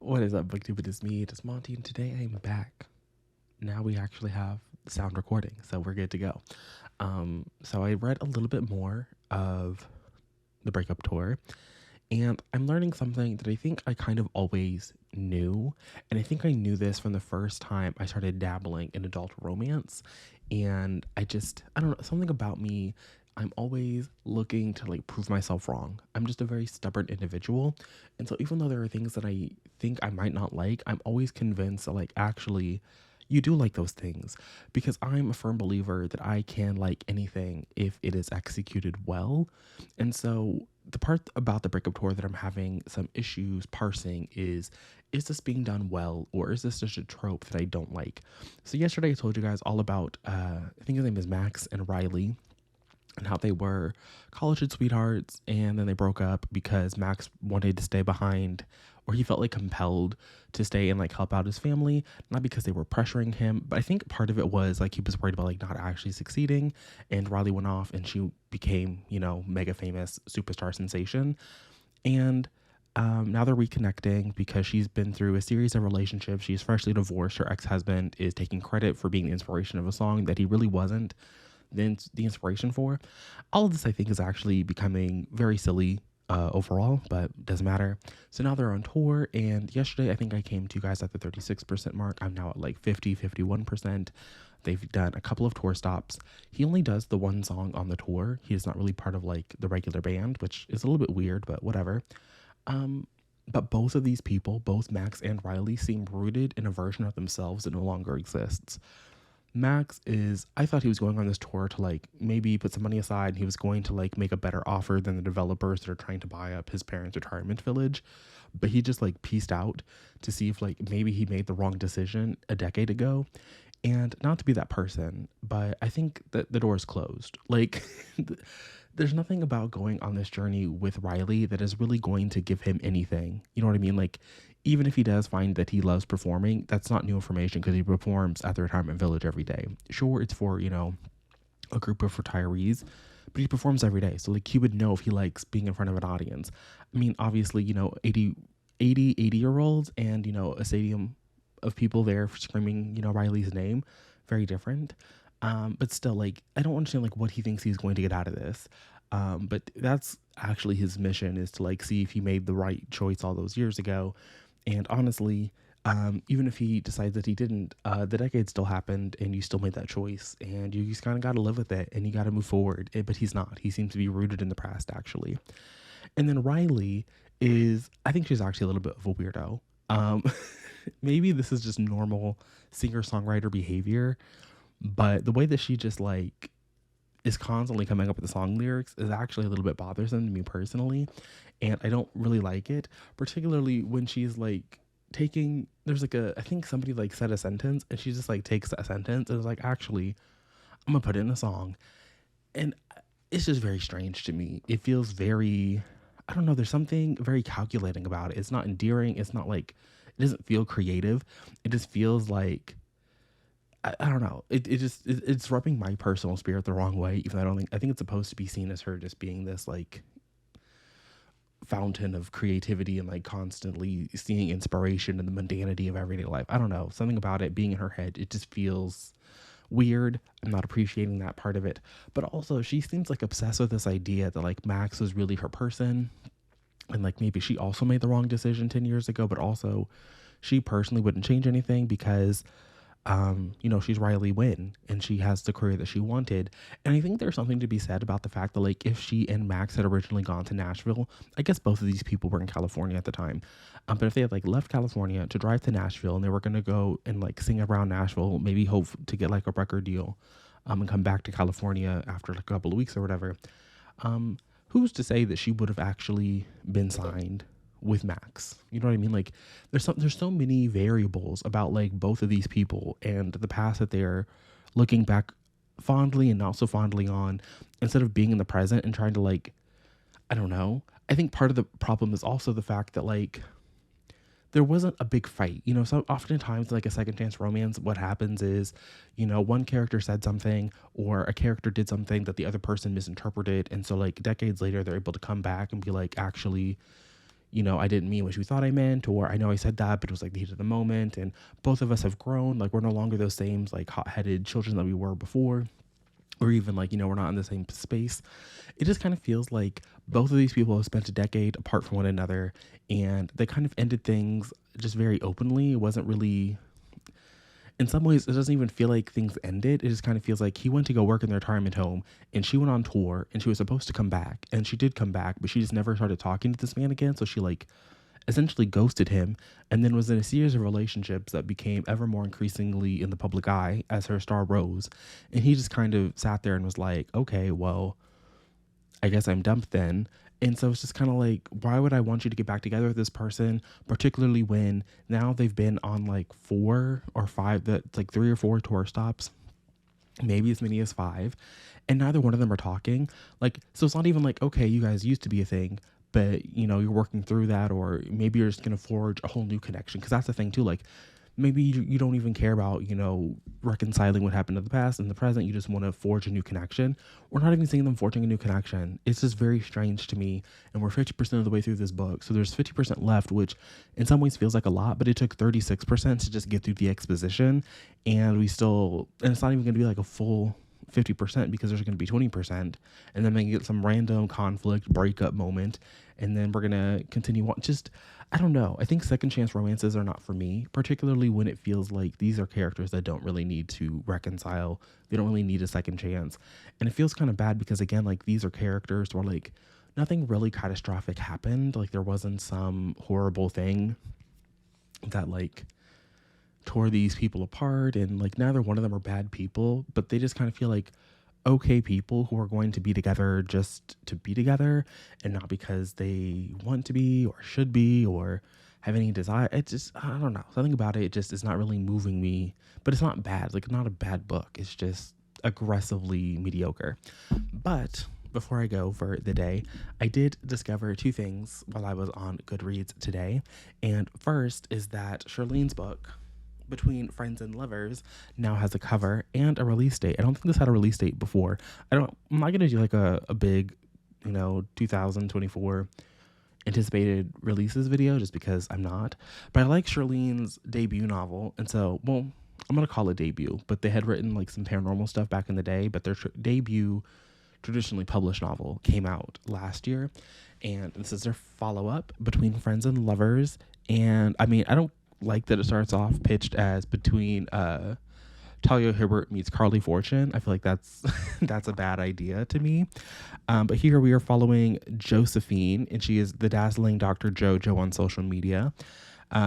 What is up, BookTube? It is me, it is Monty, and today I am back. Now we actually have the sound recording, so we're good to go. So I read a little bit more of the breakup tour, and I'm learning something that I think I kind of always knew. And I think I knew this from the first time I started dabbling in adult romance. And I don't know, something about me, I'm always looking to like prove myself wrong. I'm just a very stubborn individual. And so even though there are things that I think I might not like, I'm always convinced that like actually you do like those things, because I'm a firm believer that I can like anything if it is executed well. And so the part about the breakup tour that I'm having some issues parsing is this being done well, or is this just a trope that I don't like? So yesterday I told you guys all about I think his name is Max and Riley, and how they were college sweethearts, and then they broke up because Max wanted to stay behind, or he felt like compelled to stay and like help out his family, not because they were pressuring him, but I think part of it was like he was worried about like not actually succeeding. And Riley went off and she became, mega famous superstar sensation. And now they're reconnecting because she's been through a series of relationships. She's freshly divorced. Her ex-husband is taking credit for being the inspiration of a song that he really wasn't the inspiration for. All of this, I think, is actually becoming very silly overall, but doesn't matter. So now they're on tour, and yesterday I think I came to you guys at the 36% mark. I'm now at like 51%. They've done a couple of tour stops. He only does the one song on the tour. He is not really part of like the regular band, which is a little bit weird, but whatever. But both of these people, both Max and Riley, seem rooted in a version of themselves that no longer exists. Max is, I thought he was going on this tour to like maybe put some money aside, and he was going to like make a better offer than the developers that are trying to buy up his parents' retirement village. But he just like pieced out to see if like maybe he made the wrong decision a decade ago. And not to be that person, but I think that the door is closed. Like, there's nothing about going on this journey with Riley that is really going to give him anything. You know what I mean? Like, even if he does find that he loves performing, that's not new information because he performs at the retirement village every day. Sure, it's for, a group of retirees, but he performs every day. So, like, he would know if he likes being in front of an audience. I mean, obviously, 80-year-olds and, a stadium of people there screaming, Riley's name, very different. But still, like, I don't understand, like, what he thinks he's going to get out of this. But that's actually his mission, is to, like, see if he made the right choice all those years ago. And honestly, even if he decides that he didn't, the decade still happened, and you still made that choice, and you just kind of got to live with it, and you got to move forward. But he's not. He seems to be rooted in the past, actually. And then Riley is, I think she's actually a little bit of a weirdo. Um, Maybe this is just normal singer-songwriter behavior, but the way that she just like is constantly coming up with the song lyrics is actually a little bit bothersome to me personally, and I don't really like it, particularly when she's like there's like I think somebody like said a sentence, and she just like takes that sentence and is like, actually, I'm gonna put it in a song. And it's just very strange to me. It feels very, I don't know, there's something very calculating about it. It's not endearing. It's not like, it doesn't feel creative. It just feels like, I don't know. It's rubbing my personal spirit the wrong way. Even though I think it's supposed to be seen as her just being this like fountain of creativity and like constantly seeing inspiration in the mundanity of everyday life. I don't know. Something about it being in her head, it just feels weird. I'm not appreciating that part of it. But also, she seems like obsessed with this idea that like Max was really her person, and like maybe she also made the wrong decision 10 years ago, but also she personally wouldn't change anything because she's Riley Wynn and she has the career that she wanted. And I think there's something to be said about the fact that like if she and Max had originally gone to Nashville, I guess both of these people were in California at the time. But if they had like left California to drive to Nashville, and they were going to go and like sing around Nashville, maybe hope to get like a record deal, and come back to California after like a couple of weeks or whatever, who's to say that she would have actually been signed with Max? You know what I mean? Like, there's so many variables about like both of these people and the past that they're looking back fondly and not so fondly on, instead of being in the present and trying to like, I don't know. I think part of the problem is also the fact that like there wasn't a big fight. So oftentimes, like a second chance romance, what happens is, one character said something, or a character did something that the other person misinterpreted. And so like decades later, they're able to come back and be like, actually, I didn't mean what you thought I meant, or I know I said that, but it was like the heat of the moment. And both of us have grown. Like, we're no longer those same, like, hot headed children that we were before. Or even like, we're not in the same space. It just kind of feels like both of these people have spent a decade apart from one another, and they kind of ended things just very openly. It wasn't really, in some ways, it doesn't even feel like things ended. It just kind of feels like he went to go work in their retirement home, and she went on tour, and she was supposed to come back, and she did come back, but she just never started talking to this man again. So she like essentially ghosted him, and then was in a series of relationships that became ever more increasingly in the public eye as her star rose. And he just kind of sat there and was like, okay, well, I guess I'm dumped then. And so it's just kind of like, why would I want you to get back together with this person, particularly when now they've been on like 4 or 5, that's like 3 or 4 tour stops, maybe as many as 5, and neither one of them are talking. Like, so it's not even like, okay, you guys used to be a thing, but you're working through that, or maybe you're just going to forge a whole new connection. Cause that's the thing too. Like, maybe you don't even care about, reconciling what happened in the past and the present. You just want to forge a new connection. We're not even seeing them forging a new connection. It's just very strange to me. And we're 50% of the way through this book. So there's 50% left, which in some ways feels like a lot, but it took 36% to just get through the exposition. And it's not even going to be like a full 50% because there's going to be 20%. And then they get some random conflict breakup moment. And then we're going to continue on. I don't know. I think second chance romances are not for me, particularly when it feels like these are characters that don't really need to reconcile. They don't really need a second chance. And it feels kind of bad because, again, like, these are characters where like nothing really catastrophic happened. Like, there wasn't some horrible thing that like tore these people apart, and like neither one of them are bad people, but they just kind of feel like okay people who are going to be together just to be together and not because they want to be or should be or have any desire. It's just, I don't know, something about it just is not really moving me. But it's not bad, like, not a bad book. It's just aggressively mediocre. But before I go for the day, I did discover 2 things while I was on Goodreads today. And first is that Charlene's book, Between Friends and Lovers, now has a cover and a release date. I don't think this had a release date before. I'm not going to do like a big, 2024 anticipated releases video just because I'm not. But I like Charlene's debut novel. And so, well, I'm going to call it debut, but they had written like some paranormal stuff back in the day, but their debut traditionally published novel came out last year. And this is their follow-up, Between Friends and Lovers. And I mean, I don't like that it starts off pitched as between Talia Hibbert meets Carly Fortune. I feel like that's that's a bad idea to me. But here we are following Josephine, and she is the dazzling Dr. JoJo on social media.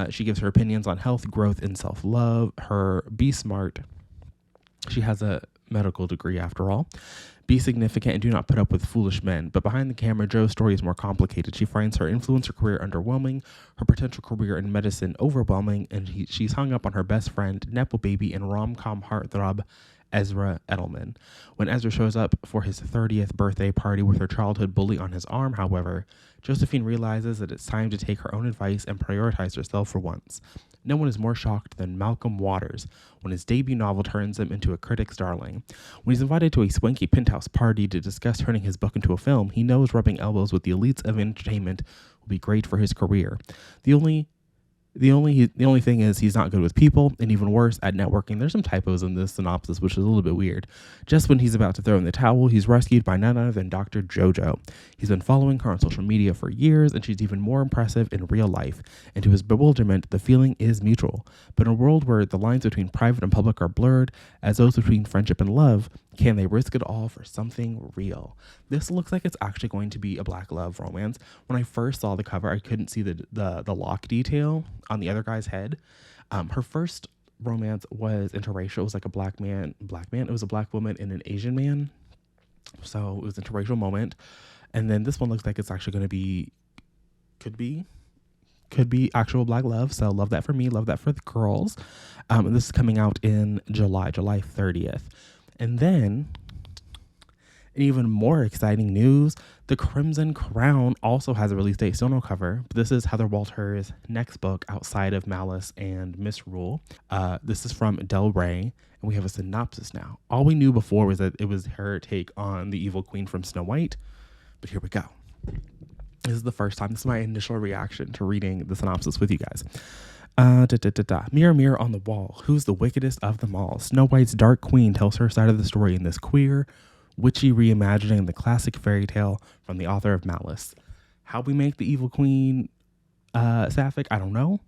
She gives her opinions on health, growth, and self-love. Her Be Smart. She has a medical degree after all. Be significant and do not put up with foolish men. But behind the camera, Jo's story is more complicated. She finds her influencer career underwhelming, her potential career in medicine overwhelming, and she's hung up on her best friend, Nepo baby, and rom-com heartthrob Ezra Edelman. When Ezra shows up for his 30th birthday party with her childhood bully on his arm, however, Josephine realizes that it's time to take her own advice and prioritize herself for once. No one is more shocked than Malcolm Waters when his debut novel turns him into a critic's darling. When he's invited to a swanky penthouse party to discuss turning his book into a film, he knows rubbing elbows with the elites of entertainment will be great for his career. The only thing is he's not good with people, and even worse, at networking. There's some typos in this synopsis, which is a little bit weird. Just when he's about to throw in the towel, he's rescued by none other than Dr. JoJo. He's been following her on social media for years, and she's even more impressive in real life. And to his bewilderment, the feeling is mutual. But in a world where the lines between private and public are blurred, as those between friendship and love, can they risk it all for something real? This looks like it's actually going to be a black love romance. When I first saw the cover, I couldn't see the lock detail on the other guy's head. Her first romance was interracial. It was like a black man. It was a black woman and an Asian man. So it was an interracial moment. And then this one looks like it's actually going to be, could be actual black love. So love that for me. Love that for the girls. And this is coming out in July 30th. And then, even more exciting news, The Crimson Crown also has a release date, still no cover. But this is Heather Walter's next book outside of Malice and Misrule. This is from Del Rey, and we have a synopsis now. All we knew before was that it was her take on the evil queen from Snow White, but here we go. This is the first time. This is my initial reaction to reading the synopsis with you guys. Mirror, mirror on the wall, who's the wickedest of them all? Snow White's dark queen tells her side of the story in this queer, witchy reimagining of the classic fairy tale from the author of Malice. How we make the evil queen sapphic, I don't know.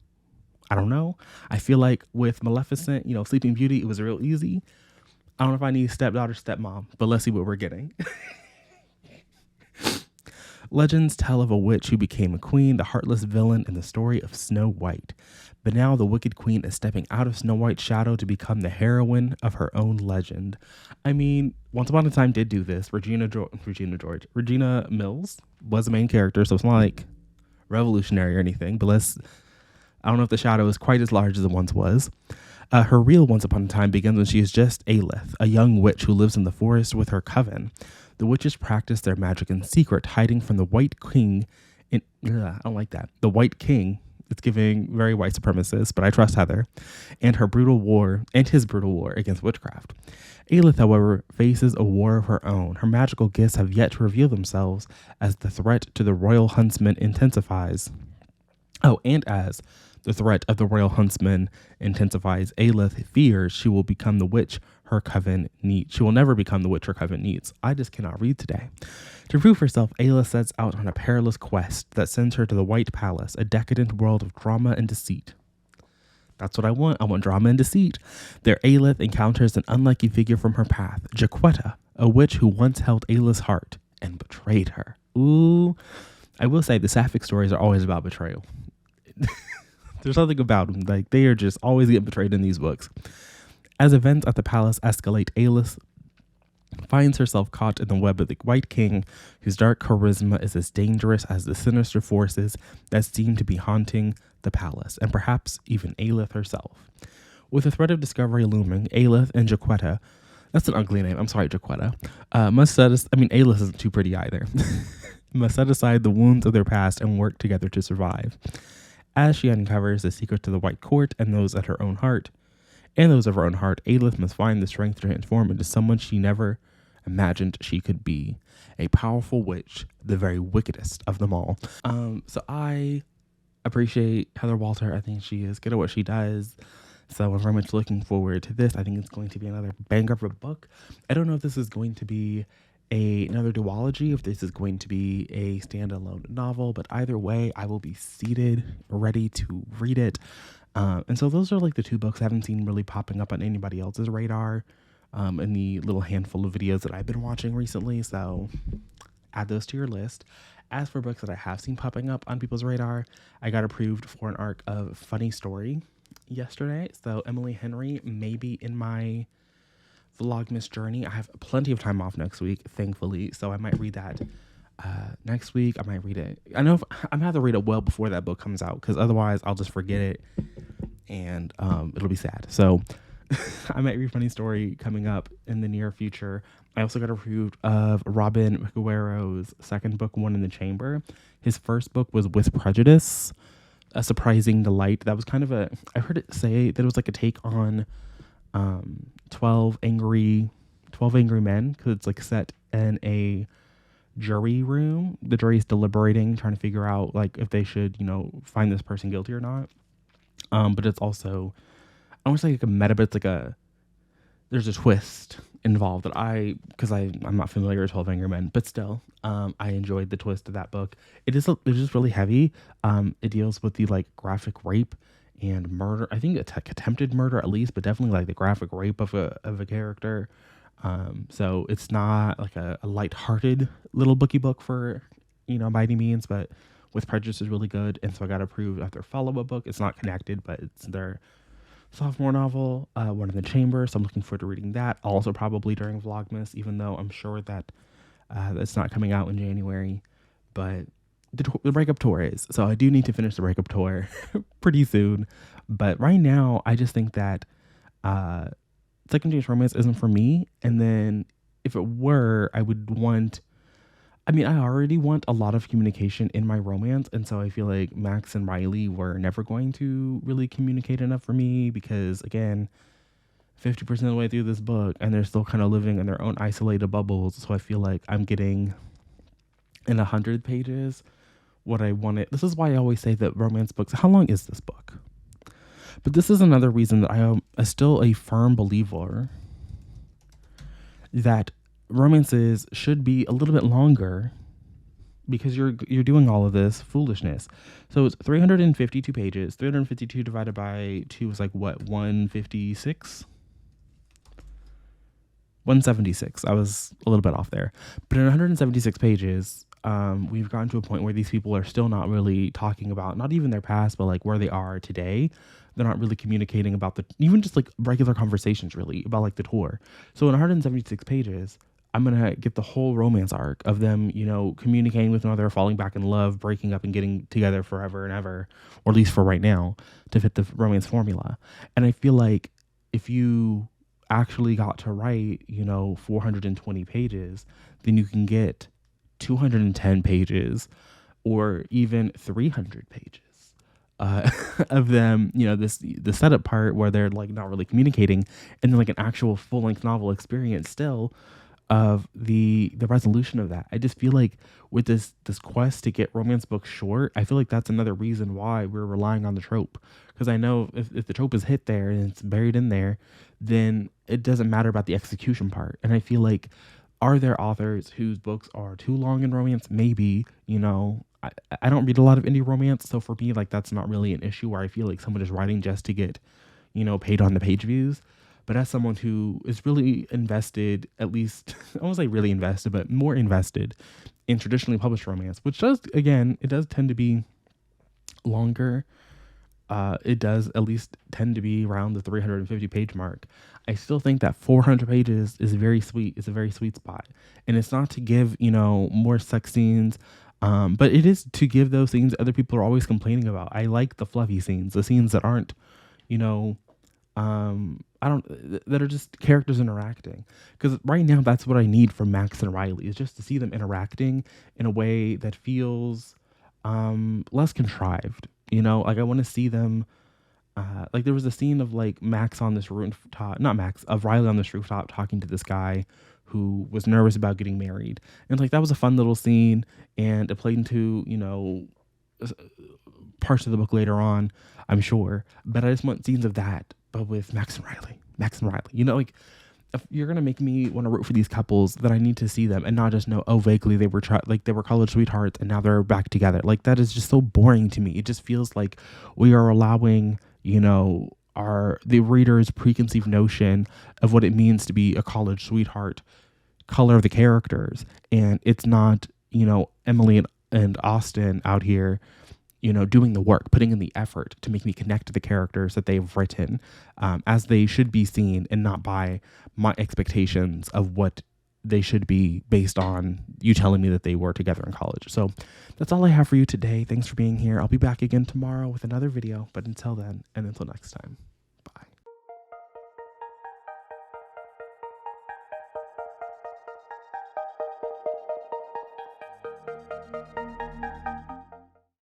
I feel like with Maleficent, Sleeping Beauty, it was real easy. I don't know if I need stepdaughter, stepmom, but let's see what we're getting. Legends tell of a witch who became a queen, the heartless villain in the story of Snow White. But now the wicked queen is stepping out of Snow White's shadow to become the heroine of her own legend. I mean, Once Upon a Time did do this. Regina Mills was the main character, so it's not like revolutionary or anything, but I don't know if the shadow is quite as large as it once was. Her real Once Upon a Time begins when she is just Aelith, a young witch who lives in the forest with her coven. The witches practice their magic in secret, hiding from the White King. I don't like that. The White King. It's giving very white supremacist, but I trust Heather. And his brutal war against witchcraft. Aelith, however, faces a war of her own. Her magical gifts have yet to reveal themselves as the threat to the royal huntsman intensifies. Oh, and as the threat of the royal huntsman intensifies, Aelith fears she will become the witch her coven needs. She will never become the witch her coven needs. I just cannot read today. To prove herself, Aelith sets out on a perilous quest that sends her to the White Palace, a decadent world of drama and deceit. That's what I want. I want drama and deceit. There, Aelith encounters an unlikely figure from her path, Jaquetta, a witch who once held Aelith's heart and betrayed her. Ooh. I will say the sapphic stories are always about betrayal. There's something about them. Like, they are just always getting betrayed in these books. As events at the palace escalate, Aelith finds herself caught in the web of the White King, whose dark charisma is as dangerous as the sinister forces that seem to be haunting the palace, and perhaps even Aelith herself. With the threat of discovery looming, Aelith and Jaquetta, that's an ugly name, I'm sorry, Jaquetta, Aelith isn't too pretty either, must set aside the wounds of their past and work together to survive. As she uncovers the secret to the White Court and those of her own heart, Aelith must find the strength to transform into someone she never imagined she could be. A powerful witch, the very wickedest of them all. So I appreciate Heather Walter. I think she is good at what she does. So I'm very much looking forward to this. I think it's going to be another banger of a book. I don't know if this is going to be another duology, if this is going to be a standalone novel, but either way, I will be seated, ready to read it. And so those are like the two books I haven't seen really popping up on anybody else's radar in the little handful of videos that I've been watching recently. So add those to your list. As for books that I have seen popping up on people's radar, I got approved for an arc of Funny Story yesterday. So Emily Henry may be in my Vlogmas journey. I have plenty of time off next week, thankfully. So I might read that next week. I might read it. I know I'm gonna have to read it well before that book comes out, because otherwise I'll just forget it and it'll be sad. So I might read Funny Story coming up in the near future. I also got approved of Robin Figueroa's second book, One in the Chamber. His first book was With Prejudice, A Surprising Delight. That was kind of I heard it say that it was like a take on 12 Angry Men, because it's like set in a jury room. The jury is deliberating, trying to figure out like if they should, find this person guilty or not. But it's also, I don't want to say like a meta, but it's like there's a twist involved that I'm not familiar with 12 Angry Men, but still, I enjoyed the twist of that book. It's just really heavy. It deals with the like graphic rape and murder. I think it's like attempted murder at least, but definitely like the graphic rape of a character. So it's not like a lighthearted little bookie book for, by any means, but With Prejudice is really good. And so I got approved of their follow-up book. It's not connected, but it's their sophomore novel, One in the Chamber. So I'm looking forward to reading that. Also probably during Vlogmas, even though I'm sure that it's not coming out in January, but the breakup tour is. So I do need to finish the breakup tour pretty soon. But right now, I just think that second chance romance isn't for me. And then if it were, I already want a lot of communication in my romance. And so I feel like Max and Riley were never going to really communicate enough for me, because again, 50% of the way through this book and they're still kind of living in their own isolated bubbles. So I feel like I'm getting in 100 pages what I wanted. This is why I always say that romance books, how long is this book? But this is another reason that I am still a firm believer that romances should be a little bit longer, because you're doing all of this foolishness. So it's 352 pages. 352 divided by 2 is like what, 156? 176. I was a little bit off there. But in 176 pages, we've gotten to a point where these people are still not really talking about not even their past, but like where they are today. They're not really communicating about even just like regular conversations really about like the tour. So in 176 pages, I'm going to get the whole romance arc of them, communicating with one another, falling back in love, breaking up and getting together forever and ever, or at least for right now, to fit the romance formula. And I feel like if you actually got to write, 420 pages, then you can get 210 pages or even 300 pages of them, the setup part where they're like not really communicating, and then like an actual full length novel experience still of the resolution of that. I just feel like with this quest to get romance books short, I feel like that's another reason why we're relying on the trope. Because I know if the trope is hit there and it's buried in there, then it doesn't matter about the execution part. And I feel like, are there authors whose books are too long in romance? Maybe, I don't read a lot of indie romance, so for me, like, that's not really an issue where I feel like someone is writing just to get, paid on the page views. But as someone who is really invested, at least, I won't say really invested, but more invested in traditionally published romance, which it does tend to be longer. It does at least tend to be around the 350 page mark. I still think that 400 pages is very sweet. It's a very sweet spot. And it's not to give, more sex scenes, but it is to give those scenes other people are always complaining about. I like the fluffy scenes, the scenes that aren't, that are just characters interacting. Because right now, that's what I need from Max and Riley, is just to see them interacting in a way that feels less contrived. Like I want to see them. Like there was a scene of like Max on this rooftop, not Max, of Riley on this rooftop talking to this guy who was nervous about getting married, and like that was a fun little scene, and it played into parts of the book later on, I'm sure. But I just want scenes of that, but with Max and Riley. Like if you're gonna make me want to root for these couples, then I need to see them and not just know, oh, vaguely they were they were college sweethearts and now they're back together. Like that is just so boring to me. It just feels like we are allowing, the reader's preconceived notion of what it means to be a college sweetheart color the characters, and it's not, Emily and Austin out here, doing the work, putting in the effort to make me connect to the characters that they've written, as they should be seen, and not by my expectations of what they should be based on you telling me that they were together in college. So that's all I have for you today. Thanks for being here. I'll be back again tomorrow with another video, but until then, and until next time, bye.